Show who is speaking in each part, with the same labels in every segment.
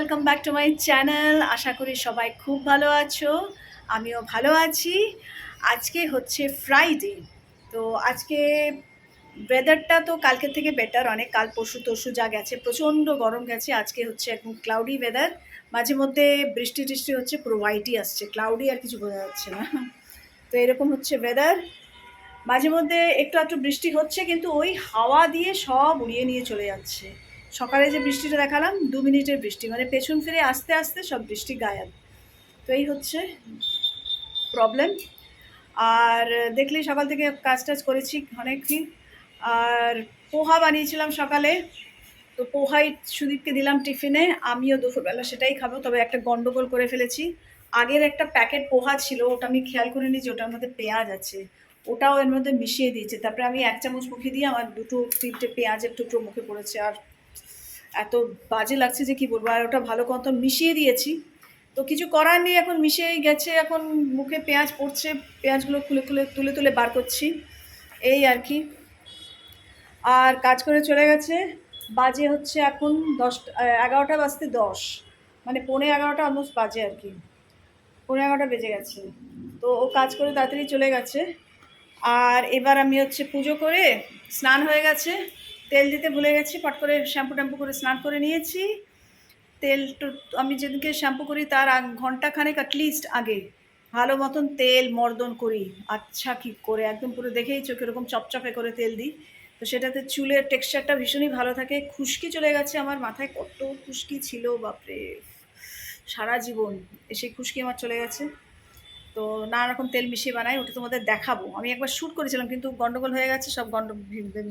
Speaker 1: Welcome back to my channel. আশা করি সবাই খুব ভালো আছো, আমিও ভালো আছি। আজকে হচ্ছে ফ্রাইডে, তো আজকে ওয়েদারটা তো কালকের থেকে বেটার অনেক। কাল পরশু তরশু যা গেছে প্রচণ্ড গরম গেছে, আজকে হচ্ছে এখন ক্লাউডি ওয়েদার। মাঝে মধ্যে বৃষ্টি টিষ্টি হচ্ছে, পুরো হোয়াইটই আসছে, ক্লাউডি আর কিছু বোঝা যাচ্ছে না। তো এরকম হচ্ছে ওয়েদার। মাঝে মধ্যে একটু একটু বৃষ্টি হচ্ছে, কিন্তু ওই হাওয়া দিয়ে সব উড়িয়ে নিয়ে চলে যাচ্ছে। সকালে যে বৃষ্টিটা দেখালাম 2 মিনিটের বৃষ্টি, মানে পেছন ফিরে আস্তে আস্তে সব বৃষ্টি গায়েব। তো এই হচ্ছে প্রবলেম। আর দেখলি সকাল থেকে কাজ টাজ করেছি অনেকই। আর পোহা বানিয়েছিলাম সকালে, তো পোহাই সুদীপকে দিলাম টিফিনে, আমিও দুপুরবেলা সেটাই খাবো। তবে একটা গন্ডগোল করে ফেলেছি, আগের একটা প্যাকেট পোহা ছিল, ওটা আমি খেয়াল করে নিয়েছি ওটার মধ্যে পেঁয়াজ আছে, ওটাও এর মধ্যে মিশিয়ে দিয়েছে। তারপরে আমি 1 চামচ মুখে দিয়ে আমার 2-3টে পেঁয়াজের টুকরো মুখে পড়েছে, আর এত বাজে লাগছে যে কি বলবো। আর ওটা ভালো কথা মিশিয়ে দিয়েছি, তো কিছু করার নেই, এখন মিশিয়েই গেছে, এখন মুখে পেঁয়াজ পড়ছে, পেঁয়াজগুলো খুলে খুলে তুলে তুলে বার করছি, এই আর কি। আর কাজ করে চলে গেছে, বাজে হচ্ছে এখন 11টা বাজতে 10, মানে 11:15 অলমোস্ট বাজে আর কি, 11:15 বেজে গেছে। তো ও কাজ করে তাড়াতাড়ি চলে গেছে। আর এবার আমি হচ্ছে পুজো করে স্নান হয়ে গেছে, তেল দিতে ভুলে গেছি, পট করে শ্যাম্পু ট্যাম্পু করে স্নান করে নিয়েছি। তেল তো আমি যেদিনকে শ্যাম্পু করি তার ঘন্টাখানেক অ্যাটলিস্ট আগে ভালো মতন তেল মর্দন করি, আচ্ছা কি করে একদম পুরো দেখেই চোখে এরকম চপচপে করে তেল দিই, তো সেটাতে চুলের টেক্সচারটা ভীষণই ভালো থাকে। খুশকি চলে গেছে আমার মাথায়, কত খুশকি ছিল বাপরে, সারা জীবন সেই খুশকি আমার চলে গেছে। তো নানা রকম তেল মিশিয়ে বানাই, ওটা তোমাদের দেখাবো। আমি একবার শ্যুট করেছিলাম কিন্তু গন্ডগোল হয়ে গেছে, সব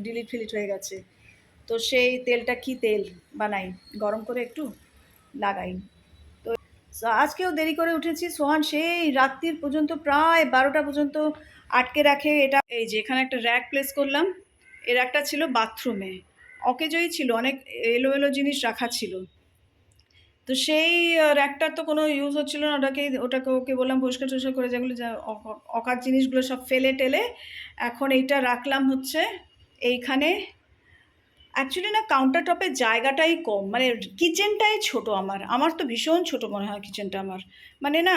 Speaker 1: ডিলিট ফিলিট হয়ে গেছে। তো সেই তেলটা কি তেল বানাই, গরম করে একটু লাগাই। তো আজকেও দেরি করে উঠেছি, সোহান সেই রাত্রির পর্যন্ত প্রায় 12টা পর্যন্ত আটকে রাখে। এটা এই যে এখানে একটা র্যাক প্লেস করলাম, এই র্যাকটা ছিল বাথরুমে, অকেজোই ছিল, অনেক এলো এলো জিনিস রাখা ছিল। তো সেই র্যাকটার তো কোনো ইউজ হচ্ছিল না, ওটাকে ওকে বললাম পরিষ্কার টরিষ্কার করে, যেগুলো যা অকাজ জিনিসগুলো সব ফেলে টেলে এখন এইটা রাখলাম হচ্ছে এইখানে। অ্যাকচুয়ালি না কাউন্টার টপের জায়গাটাই কম, মানে কিচেনটাই ছোট আমার, আমার তো ভীষণ ছোট মনে হয় কিচেনটা আমার, মানে না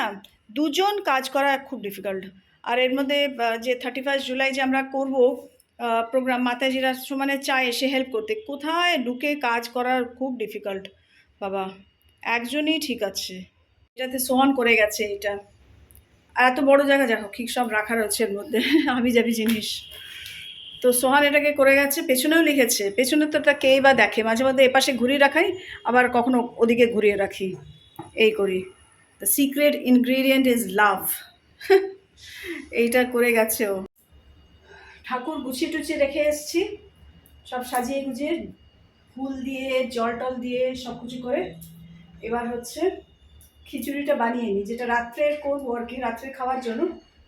Speaker 1: দুজন কাজ করা খুব ডিফিকাল্ট। আর এর মধ্যে যে 31 জুলাই যে আমরা করব প্রোগ্রাম, মাতাজিরা সমানে চায় এসে হেল্প করতে, কোথায় ঢুকে কাজ করার খুব ডিফিকাল্ট বাবা। একজনই ঠিক আছে, এটাতে সোহান করে গেছে এটা। আর এত বড় জায়গা দেখো ঠিক সব রাখা রয়েছে এর মধ্যে আমি যাবি জিনিস। তো সোহান এটাকে করে গেছে, পেছনেও লিখেছে, পেছনে তো এটা কেই বা দেখে, মাঝে মধ্যে এপাশে ঘুরিয়ে রাখাই, আবার কখনো ওদিকে ঘুরিয়ে রাখি, এই করি। The secret ingredient is love. এইটা করে গেছে ও। ঠাকুর গুছিয়ে টুছিয়ে রেখে এসছি, সব সাজিয়ে গুজিয়ে ফুল দিয়ে জল টল দিয়ে সব কিছু করে। এবার হচ্ছে খিচুড়িটা বানিয়ে নিই, যেটা রাত্রে করবো আর কি, রাত্রে খাওয়ার জন্য।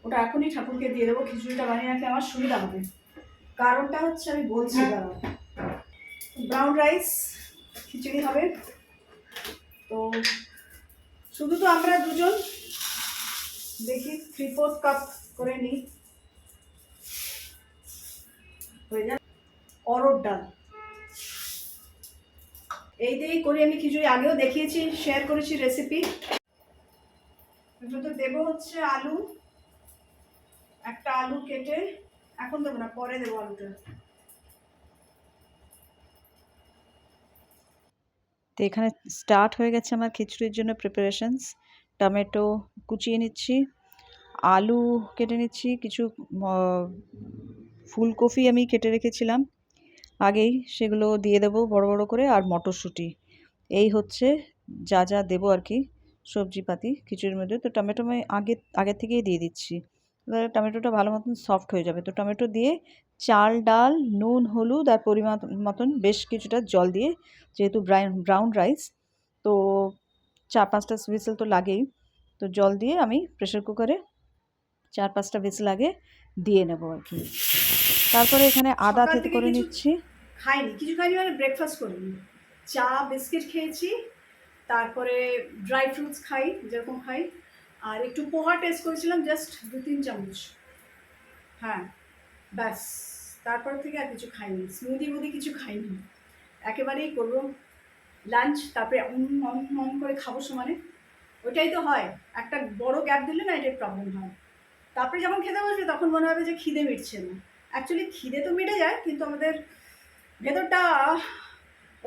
Speaker 1: ওটা এখনই ঠাকুরকে দিয়ে দেবো, খিচুড়িটা বানিয়ে রাখলে আমার সুবিধা হবে। কারণটা হচ্ছে আমি বলছি, দাঁড়াও। ব্রাউন রাইস খিচুড়ি হবে, তো শুধু তো আমরা দুজন, দেখি 3/4 কাপ করে নিই, হয়ে যায়। অরড় ডাল এই দিয়েই করি আমি খিচুড়ি, আগেও দেখিয়েছি, শেয়ার করেছি রেসিপি। তো দেবো হচ্ছে আলু, একটা আলু কেটে, এখন দেবো না পরে দেবো আলুটা।
Speaker 2: তো এখানে স্টার্ট হয়ে গেছে আমার খিচুড়ির জন্য প্রিপারেশনস। টমেটো কুচিয়ে নিচ্ছি, আলু কেটে নিচ্ছি, কিছু ফুলকপি আমি কেটে রেখেছিলাম আগেই, সেগুলো দিয়ে দেবো বড় বড় করে, আর মটরশুঁটি। এই হচ্ছে যা যা দেবো আর কি সবজিপাতি খিচুড়ির মধ্যে। তো টমেটো আমি আগে থেকেই দিয়ে দিচ্ছি, এবার টমেটোটা ভালো মতন সফট হয়ে যাবে। তো টমেটো দিয়ে চাল ডাল নুন হলুদ আর পরিমাণ মতন বেশ কিছুটা জল দিয়ে, যেহেতু ব্রাউন রাইস, তো 4-5টা হুইসেল তো লাগেই, তো জল দিয়ে আমি প্রেশার কুকারে 4-5টা হুইসেল আগে দিয়ে নেবো আর কি। তারপরে এখানে আদা
Speaker 1: সকাল
Speaker 2: থেতো
Speaker 1: থেকে
Speaker 2: করে
Speaker 1: কিছু
Speaker 2: নিচ্ছি।
Speaker 1: খাইনি, কিছু খাইনি মানে ব্রেকফাস্ট করিনি, চা বিস্কিট খেয়েছি, তারপরে ড্রাই ফ্রুটস খাই যেরকম খাই, আর একটু পোহা টেস্ট করেছিলাম, জাস্ট 2-3 চামচ, হ্যাঁ ব্যাস। তারপর থেকে আর কিছু খাইনি, স্মুদি মুদি কিছু খাইনি, একেবারেই করবো লাঞ্চ, তারপরে অন করে খাবো সমানে। ওইটাই তো হয়, একটা বড় গ্যাপ দিলে না এটাই প্রবলেম হয়। তারপরে যখন খেতে বসবে তখন মনে হবে যে খিদে মিটছে না। অ্যাকচুয়ালি খিদে তো মিটে যায়, কিন্তু আমাদের ভেতরটা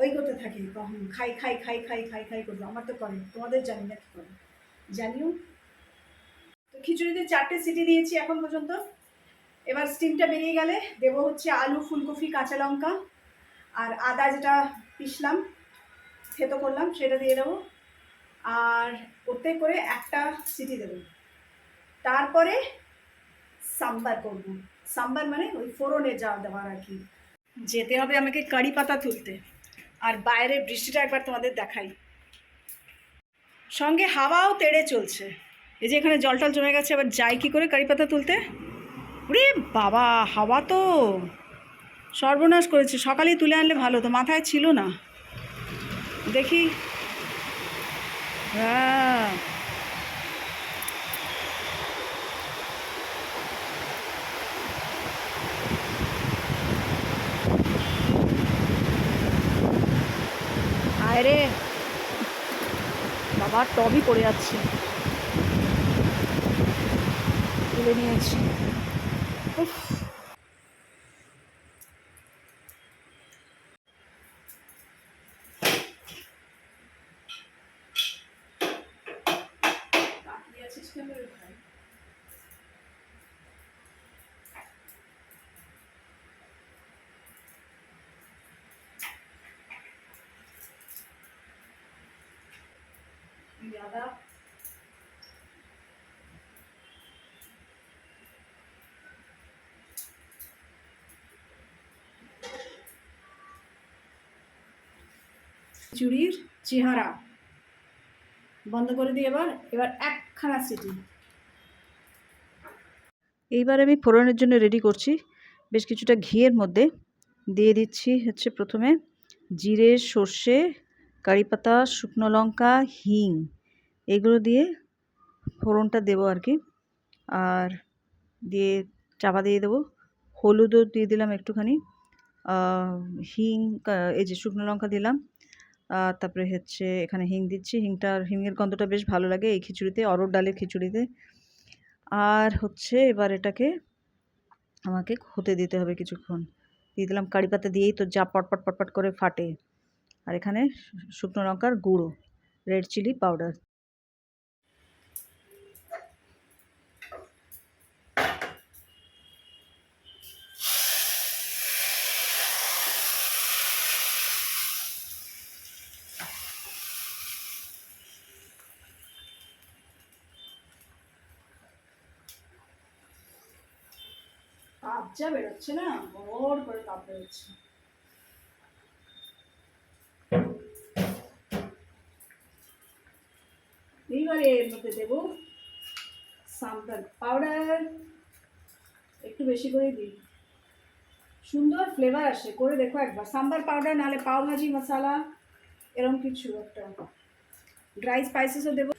Speaker 1: ওই করতে থাকে, কখন খাই খাই খাই খাই খাই খাই করবো। আমার তো করে, তোমাদের জানি না কী করে, জানিও। তো খিচুড়িতে 4টে সিটি দিয়েছি এখন পর্যন্ত। এবার স্টিমটা বেরিয়ে গেলে দেবো হচ্ছে আলু, ফুলকপি, কাঁচা লঙ্কা আর আদা যেটা পিষলাম, থেতো করলাম, সেটা দিয়ে দেবো। আর ওতে করে একটা সিটি দেবো। তারপরে সাম্বার করবো। সাম্বার মানে ওই ফোড়নে যা দেওয়ার আর কি। যেতে হবে আমাকে কারি পাতা তুলতে। আর বাইরে বৃষ্টিটা একবার তোমাদের দেখাই, সঙ্গে হাওয়াও তেড়ে চলছে। এই যে এখানে জল টল জমে গেছে, এবার যাই কি করে কারি পাতা তুলতে। ওরে বাবা, হাওয়া তো সর্বনাশ করেছে। সকালেই তুলে আনলে ভালো, তো মাথায় ছিল না। দেখি, হ্যাঁ আয় রে বাবা, টবই পড়ে যাচ্ছে, তুলে নিয়েছি। উফ, তাকিয়ে আছিস কেন রে ভাই? আদা, খিচুড়ির চেহারা বন্ধ করে দিই। এবার এবার একখানা সিটি।
Speaker 2: এইবার আমি ফোড়নের জন্য রেডি করছি। বেশ কিছুটা ঘিয়ের মধ্যে দিয়ে দিচ্ছি হচ্ছে প্রথমে জিরে, সর্ষে, কারি পাতা, শুকনো লঙ্কা, হিং, এগুলো দিয়ে ফোড়নটা দেবো আর কি। আর দিয়ে চাপা দিয়ে দেবো। হলুদও দিয়ে দিলাম একটুখানি, হিং, এই যে শুকনো লঙ্কা দিলাম। তারপরে হচ্ছে এখানে হিং দিচ্ছি। হিংয়ের গন্ধটা বেশ ভালো লাগে এই খিচুড়িতে, অরহর ডালের খিচুড়িতে। আর হচ্ছে এবার এটাকে আমাকে হতে দিতে হবে কিছুক্ষণ। দিয়ে দিলাম কারি পাতা, দিয়েই তো যা পটপট পটপট করে ফাটে। আর এখানে শুকনো লঙ্কার গুঁড়ো, রেড চিলি পাউডার।
Speaker 1: তাপ যা বেরোচ্ছে না, বড় করে তাপ বেরোচ্ছে। এইবারে এর মধ্যে দেবো সাম্বার পাউডার, একটু বেশি করে দিই, সুন্দর ফ্লেভার আসে। করে দেখো একবার, সাম্বার পাউডার, নাহলে পাও ভাজি মশলা, এরকম কিছু একটা। ড্রাই স্পাইসেসও দেবো।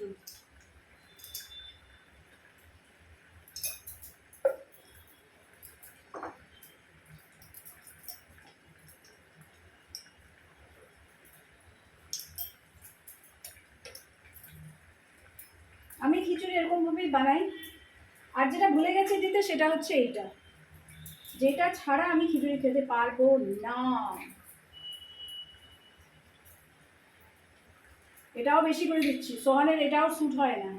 Speaker 1: আমি খিচুড়ি এরকমভাবেই বানাই। আর যেটা ভুলে গেছি দিতে, সেটা হচ্ছে এইটা, যেটা ছাড়া আমি খিচুড়ি খেতে পারবো না। এটাও বেশি করে দিচ্ছি, সোহানের এটাও স্যুট হয় না,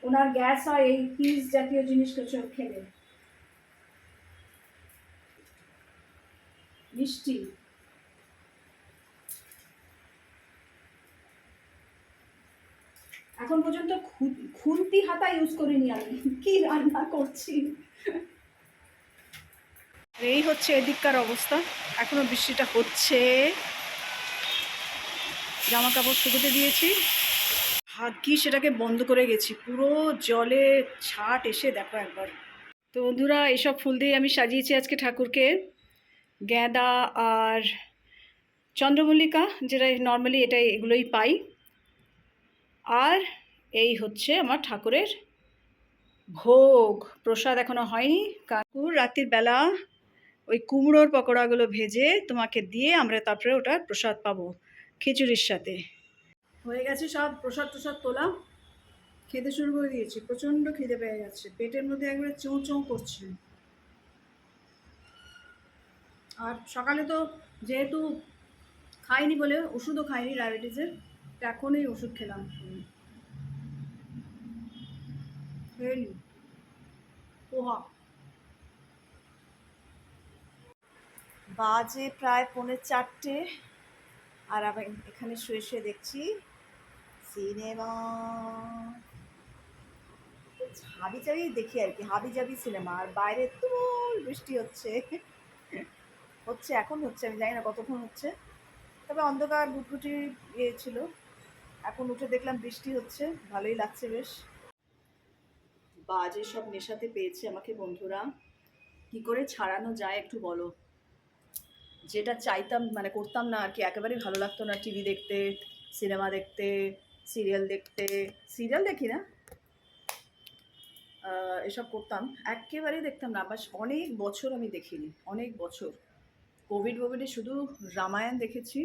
Speaker 1: ওনার গ্যাস হয় এই পিস জাতীয় জিনিস কিছু খেলে। মিষ্টি, এখন পর্যন্ত খুন্তি হাতা ইউজ করিনি আমি, কি রান্না করছি। এই হচ্ছে এদিককার অবস্থা, এখনো বৃষ্টিটা হচ্ছে। জামা কাপড় শুকোতে দিয়েছি, ভাগ্যি সেটাকে বন্ধ করে গেছি, পুরো জলে ছাট এসে দেখো একবার। তো বন্ধুরা, এসব ফুল দিয়ে আমি সাজিয়েছি আজকে ঠাকুরকে। গাঁদা আর চন্দ্রমল্লিকা, যেটা নর্মালি এগুলোই পাই। আর এই হচ্ছে আমার ঠাকুরের ভোগ, প্রসাদ এখনো হয়নি। কাকুর রাত্রির বেলা ওই কুমড়োর পকোড়াগুলো ভেজে তোমাকে দিয়ে আমরা তারপরে ওটা প্রসাদ পাবো। খিচুড়ির সাথে। হয়ে গেছে সব প্রসাদ টসাদ তোলা, খেতে শুরু করে দিয়েছি। প্রচণ্ড খিদে পেয়ে গেছে, পেটের মধ্যে একবারে চোঁ চোঁ করছে। আর সকালে তো যেহেতু খাইনি বলে ওষুধও খাইনি ডায়াবেটিসের, তো এখনই ওষুধ খেলাম। খেয়ে পোহা। বাজে প্রায় 3:45, আর আবার এখানে শুয়ে শুয়ে দেখছি সিনেমা। হাবি জাবি দেখি আর কি, হাবি জাবি সিনেমা। আর বাইরে তুমুল বৃষ্টি হচ্ছে। এখন হচ্ছে, আমি জানি না কতক্ষণ হচ্ছে, তবে অন্ধকার ঘুটঘুটি ইয়ে ছিল। এখন উঠে দেখলাম বৃষ্টি হচ্ছে, ভালোই লাগছে বেশ। বাজে সব নেশাতে পেয়েছে আমাকে বন্ধুরা, কি করে ছাড়ানো যায় একটু বলো। যেটা চাইতাম মানে করতাম না আর কি, একেবারেই ভালো লাগতো না টিভি দেখতে, সিনেমা দেখতে, সিরিয়াল দেখতে। সিরিয়াল দেখি না, এসব করতাম, একেবারেই দেখতাম না। বাস অনেক বছর আমি দেখিনি, অনেক বছর। কোভিডে শুধু রামায়ণ দেখেছি,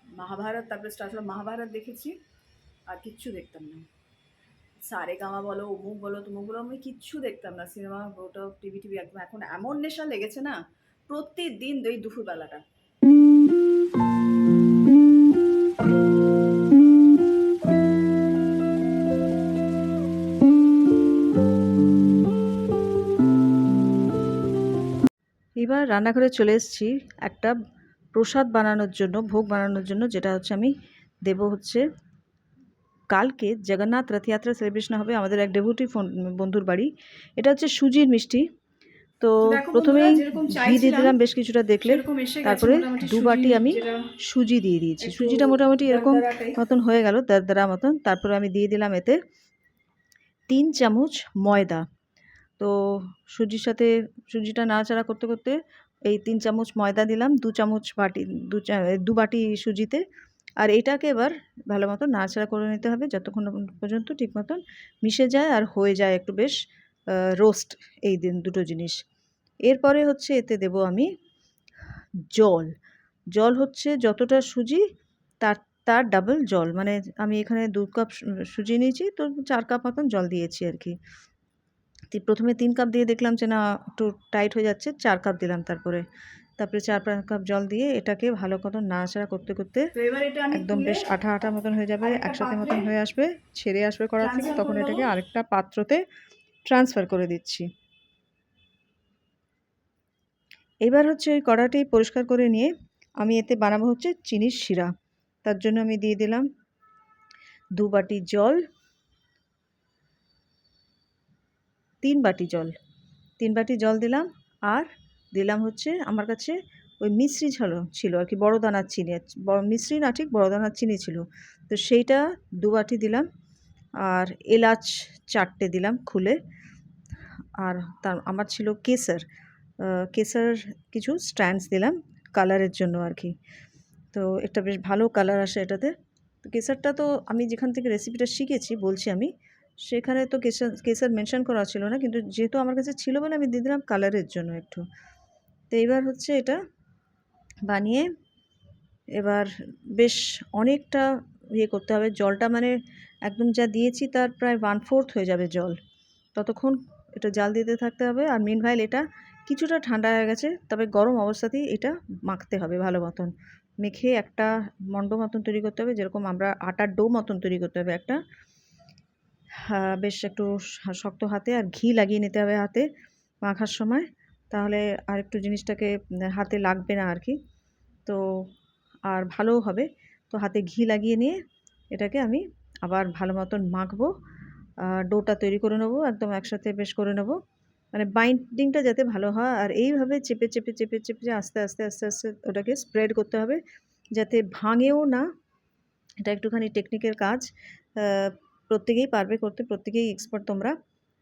Speaker 1: মহাভারত, তারপরে স্টার্ট হলো মহাভারত দেখেছি, আর কিচ্ছু দেখতাম না। সারেগামা বলো, অমুক বলো, তমুক বলো, আমি কিচ্ছু দেখতাম না। সিনেমা, ওটা, টিভি একদম। এখন এমন নেশা লেগেছে না, প্রতিদিন ওই দুপুরবেলাটা।
Speaker 2: এবার রান্নাঘরে চলে এসেছি একটা প্রসাদ বানানোর জন্য, ভোগ বানানোর জন্য, যেটা হচ্ছে আমি দেব হচ্ছে কালকে জগন্নাথ রথযাত্রা সেলিব্রেশন হবে আমাদের এক ডেভোটি বন্ধুর বাড়ি। এটা হচ্ছে সুজির মিষ্টি। তো প্রথমেই ঘি দিয়ে দিলাম বেশ কিছুটা, দেখলে। তারপরে 2 বাটি আমি সুজি দিয়ে দিয়েছি। সুজিটা মোটামুটি এরকম মতন হয়ে গেল, দরদরা মতন। তারপরে আমি দিয়ে দিলাম এতে 3 চামচ ময়দা। তো সুজির সাথে সুজিটা নাড়াচাড়া করতে করতে এই 3 চামচ ময়দা দিলাম, 2 বাটি সুজিতে। আর এটাকে এবার ভালো মতো নাড়াচাড়া করে নিতে হবে যতক্ষণ পর্যন্ত ঠিক মতন মিশে যায় আর হয়ে যায় একটু বেশ রোস্ট এই দুটো জিনিস। এরপরে হচ্ছে এতে দেব আমি জল। জল হচ্ছে যতটা সুজি তার তার ডাবল জল, মানে আমি এখানে 2 কাপ সুজি নিয়েছি, তো 4 কাপ মতন জল দিয়েছি আর কি। প্রথমে 3 কাপ দিয়ে দেখলাম যে না একটু টাইট হয়ে যাচ্ছে, 4 কাপ দিলাম। তারপরে 4-5 কাপ জল দিয়ে এটাকে ভালো করে নাড়াচাড়া করতে করতে একদম বেশ আঠা আঠা মতন হয়ে যাবে, একসাথে মতন হয়ে আসবে, ছেড়ে আসবে কড়া থেকে। তখন এটাকে আরেকটা পাত্রতে ট্রান্সফার করে দিচ্ছি। এবার হচ্ছে ওই কড়াটি পরিষ্কার করে নিয়ে আমি এতে বানাবো হচ্ছে চিনির শিরা। তার জন্য আমি দিয়ে দিলাম 2 বাটি জল, 3 বাটি জল, 3 বাটি জল দিলাম। আর দিলাম হচ্ছে আমার কাছে ওই মিশ্রি ছিল আর কি, বড় দানার চিনি, মিশ্রি না ঠিক বড় দানার চিনি ছিল, তো সেইটা 2 বাটি দিলাম। আর এলাচ 4টে দিলাম খুলে। আর আমার ছিল কেসর, কেসর কিছু স্ট্র্যান্ডস দিলাম কালারের জন্য আর কি। তো একটা বেশ ভালো কালার আসে এটাতে। তো কেসরটা তো আমি যেখান থেকে রেসিপিটা শিখেছি বলছি আমি, সেখানে তো কেসর মেনশন করা ছিল না, কিন্তু যেহেতু আমার কাছে ছিল বলে আমি দিয়ে দিলাম কালারের জন্য একটু। তো এইবার হচ্ছে এটা বানিয়ে এবার বেশ অনেকটা ইয়ে করতে হবে। জলটা মানে একদম যা দিয়েছি তার প্রায় 1/4 হয়ে যাবে জল, ততক্ষণ এটা জাল দিতে থাকতে হবে। আর মিনভাইল এটা কিছুটা ঠান্ডা হয়ে গেছে, তবে গরম অবস্থাতেই এটা মাখতে হবে ভালো মতন। মেখে একটা মণ্ড মতন তৈরি করতে হবে, যেরকম আমরা আটার ডো মতন তৈরি করতে হবে একটা। বেশ একটু শক্ত হাতে, আর ঘি লাগিয়ে নিতে হবে হাতে মাখার সময়, তাহলে আর একটু জিনিসটাকে হাতে লাগবে না আর কি। তো আর ভালোও হবে। তো হাতে ঘি লাগিয়ে নিয়ে এটাকে আমি আবার ভালো মতন মাখবো, ডোটা তৈরি করে নেবো, একদম একসাথে বেশ করে নেবো, মানে বাইন্ডিংটা যাতে ভালো হয়। আর এইভাবে চেপে চেপে চেপে চেপে আস্তে আস্তে আস্তে আস্তে ওটাকে স্প্রেড করতে হবে যাতে ভাঙেও না। এটা একটুখানি টেকনিকের কাজ, প্রত্যেকেই পারবে করতে, প্রত্যেকেই এক্সপার্ট তোমরা।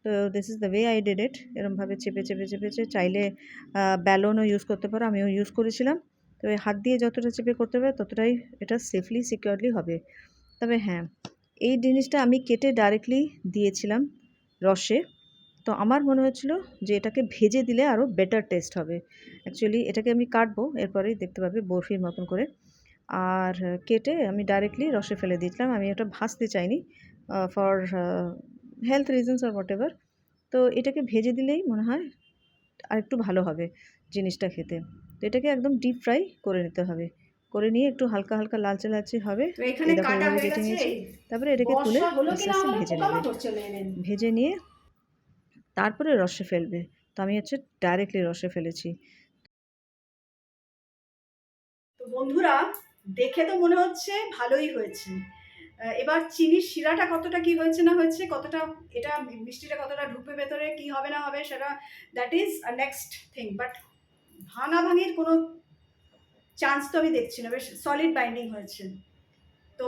Speaker 2: তো this is the way I did it. এরমভাবে চেপে চেপে চেপে চাইলে ব্যালনও ইউজ করতে পারো, আমিও ইউজ করেছিলাম। তো হাত দিয়ে যতটা চেপে করতে হবে ততটাই এটা সেফলি সিকিউরলি হবে। তবে হ্যাঁ, এই জিনিসটা আমি কেটে ডাইরেক্টলি দিয়েছিলাম রসে, তো আমার মনে হচ্ছিল যে এটাকে ভেজে দিলে আরও বেটার টেস্ট হবে। অ্যাকচুয়ালি এটাকে আমি কাটবো, এরপরেই দেখতে পাবে বরফির মতন করে। আর কেটে আমি ডাইরেক্টলি রসে ফেলে দিয়েছিলাম। আমি এটা ভাজতে চাইনি for health reasons or what ever. তো এটাকে ভেজে দিলেই মনে হয় আরেকটু ভালো হবে জিনিসটা খেতে। তো এটাকে একদম ডিপ ফ্রাই করে নিতে হবে। করে নিয়ে একটু হালকা হালকা লালচে লালচে হবে।
Speaker 1: তো এখানে
Speaker 2: এই দেখো
Speaker 1: কাটা
Speaker 2: এইভাবে
Speaker 1: হয়ে
Speaker 2: কেটে
Speaker 1: গেছে।
Speaker 2: নিয়েছি। তারপরে এটাকে তুলে
Speaker 1: বর্ষা হলো কি
Speaker 2: আস্তে
Speaker 1: না
Speaker 2: আস্তে
Speaker 1: হলো,
Speaker 2: ভেজে নেবে।
Speaker 1: পোকামাকড় চলে এলেন।
Speaker 2: ভেজে নিয়ে তারপরে রসে ফেলবে। তো আমি হচ্ছে ডাইরেক্টলি রসে ফেলেছি।
Speaker 1: তো বন্ধুরা, দেখে তো মনে হচ্ছে ভালোই হয়েছে। এবার চিনির শিরাটা কতটা কি হয়েছে না হয়েছে, কতটা এটা মিষ্টিটা কতটা ঢুকবে ভেতরে, কি হবে না হবে সেটা that is next thing. But ভাঙাভাঙির কোনো চান্স তো আমি দেখছি না, বেশ সলিড বাইন্ডিং হয়েছে। তো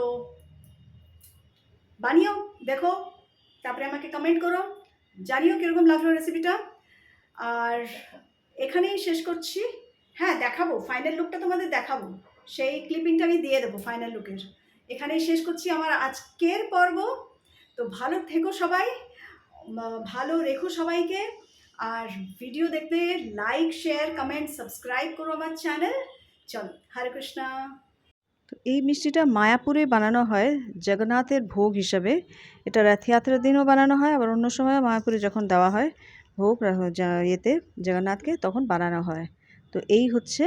Speaker 1: বানিও দেখো, তারপরে আমাকে কমেন্ট করো, জানিও কীরকম লাগলো রেসিপিটা। আর এখানেই শেষ করছি। হ্যাঁ, দেখাবো ফাইনাল লুকটা, তোমাদের দেখাবো, সেই ক্লিপিংটা আমি দিয়ে দেবো ফাইনাল লুকের। এখানেই শেষ করছি আমার আজকের পর্ব। তো ভালো থেকো সবাই, ভালো রেখো সবাইকে। আর ভিডিও দেখতে লাইক, শেয়ার, কমেন্ট, সাবস্ক্রাইব করো আমার চ্যানেল। চলো, হরে কৃষ্ণা।
Speaker 2: তো এই মিষ্টিটা মায়াপুরে বানানো হয় জগন্নাথের ভোগ হিসাবে। এটা রথযাত্রার দিনও বানানো হয়, আবার অন্য সময় মায়াপুরে যখন দেওয়া হয় ভোগ ইয়েতে জগন্নাথকে, তখন বানানো হয়। তো এই হচ্ছে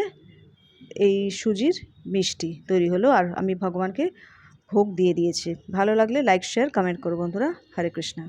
Speaker 2: এই সুজির মিষ্টি তৈরি হলো, আর আমি ভগবানকে ভোগ দিয়ে দিয়েছি। ভালো লাগলে লাইক শেয়ার কমেন্ট করো বন্ধুরা। হরে কৃষ্ণা।